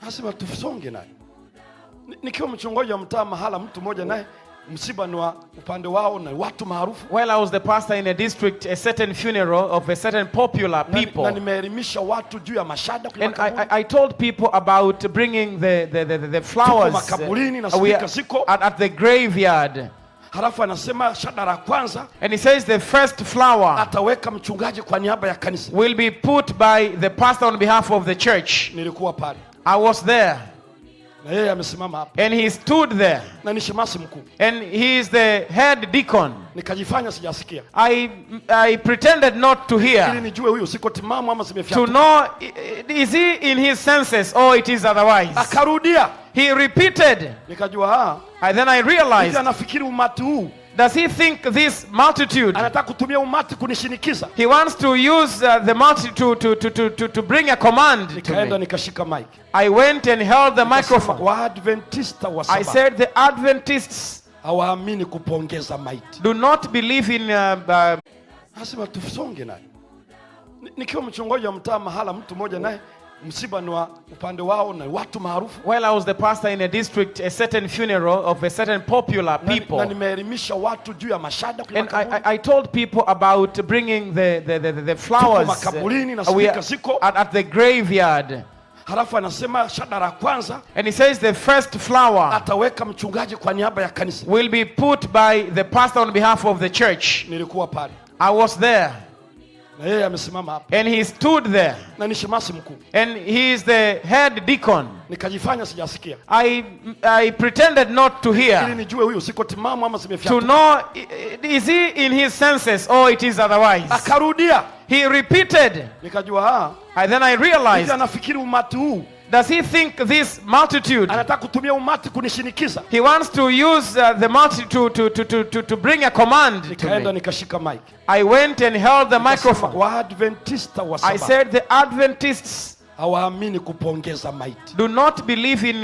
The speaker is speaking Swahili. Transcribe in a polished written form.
Lazima tusonge naye. Nikiwa mchungaji wa mtaa mahala, mtu mmoja naye msiba ni wa upande wao na watu maarufu. Well, I was the pastor in a district, a certain funeral of a certain popular people. Na nimeelimisha watu juu ya mashada kwa makaburi. I told people about bringing the flowers at the graveyard. Halafu anasema shada la kwanza, and he says the first flower ataweka mchungaji kwa niaba ya kanisa, will be put by the pastor on behalf of the church. Nilikuwa pale. I was there. Na yeye amesimama hapa. And he stood there. Na ni shemasi mkuu. And he is the head deacon. Nikajifanya sijasikia. I pretended not to hear. Ili nijue huyu siko timamu ama zimefiata. To know, is he in his senses or it is otherwise. Akarudia. He repeated. Nikajua then I realized. Anafikiri umati huu. Does he think this multitude? Anataka kutumia umati kunishinikiza. He wants to use the multitude to bring a command. Nikaenda nikashika mic. I went and held the microphone. I said the Adventists hawaamini kupongeza maiti. Do not believe in lazima tusonge naye. Nikiwa mchungaji wa mtaa mahala, mtu mmoja naye msiba ni wa upande wao na watu maarufu. Well, I was the pastor in a district, a certain funeral of a certain popular people. Na nimeelimisha watu juu ya mashada kwa makaburi. I told people about bringing the flowers at the graveyard. Halafu anasema shada la kwanza, and he says the first flower ataweka mchungaji kwa niaba ya kanisa, will be put by the pastor on behalf of the church. Nilikuwa pale. I was there. Na yeye amesimama hapa. And he stood there. Na ni shemasi mkuu. And he is the head deacon. Nikajifanya sijasikia. I pretended not to hear. Ili nijue huyu siko timamu ama zimefiata. To know, is he in his senses or it is otherwise. Akarudia. He repeated. Nikajua then I realized. Anafikiri umati huu. Does he think this multitude? Anataka kutumia umati kunishinikiza. He wants to use the multitude to bring a command. Nikaenda nikashika mic. I went and held the microphone. I said the Adventists hawaamini kupongeza maiti. Do not believe in